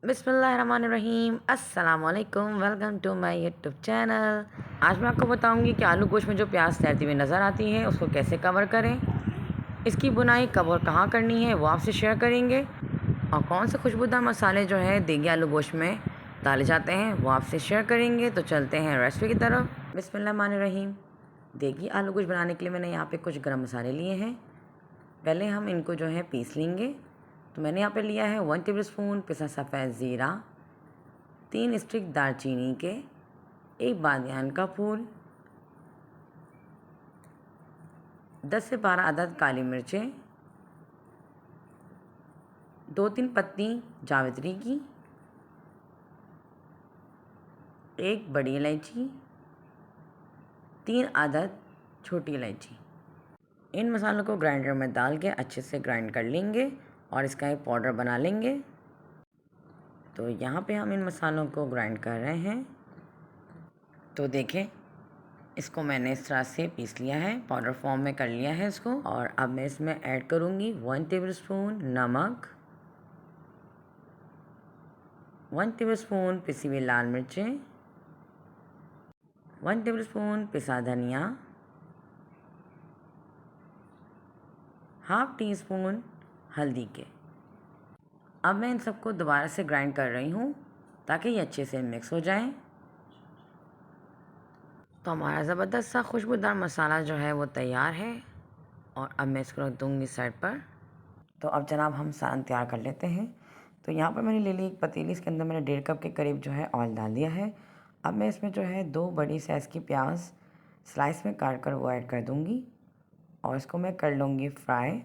बिस्मिल्लाहिर्रहमानिर्रहीम अस्सलामुअलैकुम। Welcome to my YouTube channel. आज मैं आपको बताऊंगी कि आलू गोश्त में जो प्याज तैरती हुई नज़र आती है उसको कैसे कवर करें, इसकी बुनाई कब और कहाँ करनी है वो आपसे शेयर करेंगे, और कौन से खुशबूदार मसाले जो है देगी आलू गोश्त में डाले जाते हैं वो आपसे शेयर करेंगे। तो चलते हैं रेसिपी की तरफ। बिस्मिल्लाहिर्रहमानिर्रहीम। देगी आलू गोश्त बनाने के लिए मैंने यहाँ पे कुछ गरम मसाले लिए हैं। पहले हम इनको जो है पीस लेंगे। तो मैंने यहाँ पे लिया है 1 टेबलस्पून पिसा सफ़ेद ज़ीरा, 3 स्टिक दालचीनी के, 1 बादियान का फूल, 10 से 12 अदद काली मिर्चें, 2-3 पत्ती जावित्री की, 1 बड़ी इलायची, 3 अदद छोटी इलायची। इन मसालों को ग्राइंडर में डाल के अच्छे से ग्राइंड कर लेंगे और इसका एक पाउडर बना लेंगे। तो यहाँ पे हम इन मसालों को ग्राइंड कर रहे हैं। तो देखें, इसको मैंने इस तरह से पीस लिया है, पाउडर फॉर्म में कर लिया है इसको। और अब मैं इसमें ऐड करूँगी 1 टेबलस्पून नमक, 1 टेबलस्पून पिसी हुई लाल मिर्चें, 1 टेबलस्पून पिसा धनिया, हाफ टी स्पून हल्दी के। अब मैं इन सबको दोबारा से ग्राइंड कर रही हूँ ताकि ये अच्छे से मिक्स हो जाए। तो हमारा ज़बरदस्त सा खुशबूदार मसाला जो है वो तैयार है, और अब मैं इसको रख दूँगी साइड पर। तो अब जनाब हम सालन तैयार कर लेते हैं। तो यहाँ पर मैंने ले ली एक पतीली, इसके अंदर मैंने 1.5 कप के करीब जो है ऑयल डाल दिया है। अब मैं इसमें जो है 2 बड़ी साइज़ की प्याज स्लाइस में काट कर वो ऐड कर दूँगी, और इसको मैं कर लूँगी फ्राई।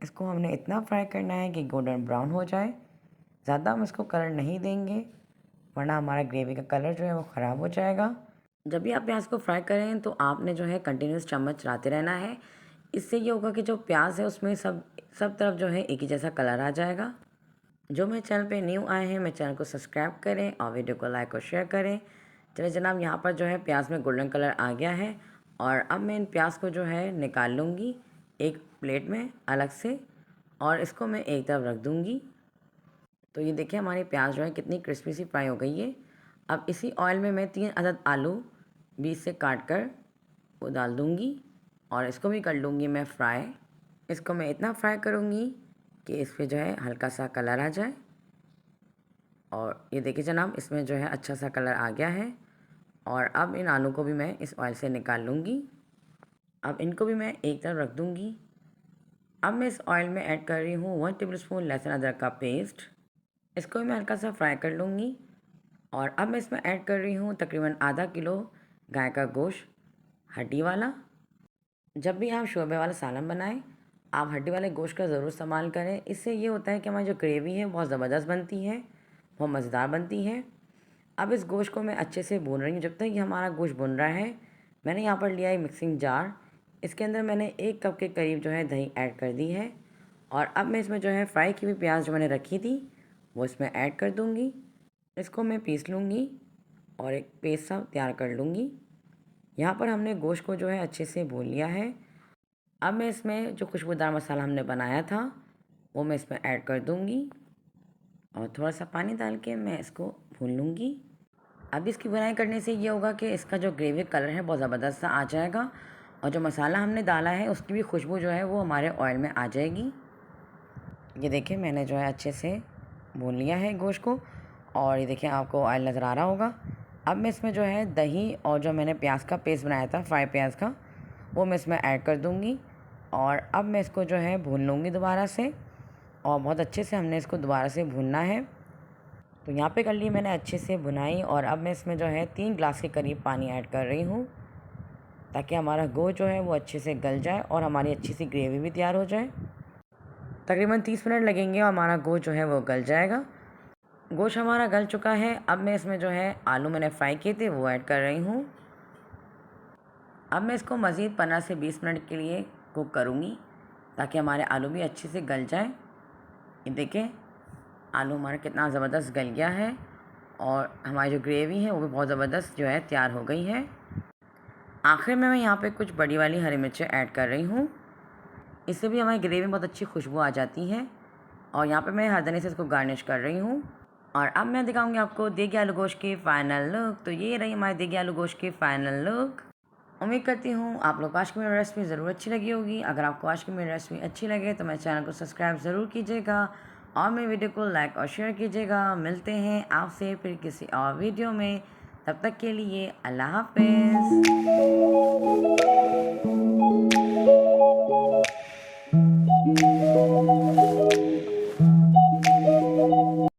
इसको हमने इतना फ्राई करना है कि गोल्डन ब्राउन हो जाए। ज़्यादा हम इसको कलर नहीं देंगे वरना हमारा ग्रेवी का कलर जो है वो ख़राब हो जाएगा। जब भी आप प्याज को फ्राई करें तो आपने जो है कंटिन्यूस चम्मच चलाते रहना है। इससे ये होगा कि जो प्याज है उसमें सब तरफ जो है एक ही जैसा कलर आ जाएगा। जो मेरे चैनल पे न्यू आए हैं मेरे चैनल को सब्सक्राइब करें और वीडियो को लाइक और शेयर करें। चलिए जनाब, यहाँ पर जो है प्याज में गोल्डन कलर आ गया है, और अब मैं इन प्याज को जो है निकाल लूँगी एक प्लेट में अलग से, और इसको मैं एक तरफ रख दूँगी। तो ये देखिए हमारी प्याज जो है कितनी क्रिस्पी सी फ्राई हो गई है। अब इसी ऑयल में मैं 3 अदद आलू बीच से काट कर वो डाल दूँगी, और इसको भी कर लूँगी मैं फ्राई। इसको मैं इतना फ्राई करूँगी कि इस पर जो है हल्का सा कलर आ जाए। और ये देखिए जनाब, इसमें जो है अच्छा सा कलर आ गया है। और अब इन आलू को भी मैं इस ऑयल से निकाल लूँगी। अब इनको भी मैं एक तरफ रख दूँगी। अब मैं इस ऑयल में ऐड कर रही हूँ 1 टेबलस्पून लहसुन अदरक का पेस्ट। इसको भी मैं हल्का सा फ्राई कर लूँगी। और अब मैं इसमें ऐड कर रही हूँ तकरीबन आधा किलो गाय का गोश्त, हड्डी वाला। जब भी आप शोरबे वाला सालन बनाएं आप हड्डी वाले गोश्त का ज़रूर इस्तेमाल करें। इससे ये होता है कि हमारी जो ग्रेवी है बहुत ज़बरदस्त बनती है, बहुत मज़ेदार बनती है। अब इस गोश्त को मैं अच्छे से भून रही हूँ। जब तक ये हमारा गोश्त भुन रहा है मैंने यहाँ पर लिया है मिक्सिंग जार। इसके अंदर मैंने 1 कप के करीब जो है दही ऐड कर दी है, और अब मैं इसमें जो है फ्राई की हुई प्याज जो मैंने रखी थी वो इसमें ऐड कर दूँगी। इसको मैं पीस लूँगी और एक पेस्ट सा तैयार कर लूँगी। यहाँ पर हमने गोश्त को जो है अच्छे से भून लिया है। अब मैं इसमें जो खुशबूदार मसाला हमने बनाया था वो मैं इसमें ऐड कर दूँगी, और थोड़ा सा पानी डाल के मैं इसको भून लूँगी। अब इसकी बुनाई करने से ये होगा कि इसका जो ग्रेवी कलर है बहुत ज़बरदस्त सा आ जाएगा, और जो मसाला हमने डाला है उसकी भी खुशबू जो है वो हमारे ऑयल में आ जाएगी। ये देखिए मैंने जो है अच्छे से भून लिया है गोश्त को, और ये देखिए आपको ऑयल नज़र आ रहा होगा। अब मैं इसमें जो है दही और जो मैंने प्याज का पेस्ट बनाया था फ्राई प्याज का वो मैं इसमें ऐड कर दूँगी, और अब मैं इसको जो है भून लूँगी दोबारा से, और बहुत अच्छे से हमने इसको दोबारा से भूनना है। तो यहाँ पे कर ली मैंने अच्छे से भुनाई, और अब मैं इसमें जो है 3 ग्लास के करीब पानी ऐड कर रही हूँ ताकि हमारा गोश्त जो है वो अच्छे से गल जाए और हमारी अच्छी सी ग्रेवी भी तैयार हो जाए। तकरीबन 30 मिनट लगेंगे और हमारा गोश्त जो है वो गल जाएगा। गोश्त हमारा गल चुका है। अब मैं इसमें जो है आलू मैंने फ्राई किए थे वो ऐड कर रही हूँ। अब मैं इसको मज़ीद 15 से 20 मिनट के लिए कुक करूँगी ताकि हमारे आलू भी अच्छे से गल जाए। ये देखें आलू हमारा कितना ज़बरदस्त गल गया है, और हमारी जो ग्रेवी है वो भी बहुत ज़बरदस्त जो है तैयार हो गई है। आखिर में मैं यहाँ पे कुछ बड़ी वाली हरी मिर्चें ऐड कर रही हूँ। इससे भी हमारी ग्रेवी में बहुत अच्छी खुशबू आ जाती है, और यहाँ पे मैं हरदनी से इसको गार्निश कर रही हूँ। और अब मैं दिखाऊंगी आपको देगी आलू गोश्त की फ़ाइनल लुक। तो ये रही हमारी देगी आलू गोश्त की फ़ाइनल लुक। उम्मीद करती हूँ आप लोग को आज की मेरी रेसिपी ज़रूर अच्छी लगी होगी। अगर आपको आज की मेरी रेसिपी अच्छी लगे तो मेरे चैनल को सब्सक्राइब ज़रूर कीजिएगा और मेरी वीडियो को लाइक और शेयर कीजिएगा। मिलते हैं आपसे फिर किसी और वीडियो में, तब तक के लिए अल्लाह हाफिज़।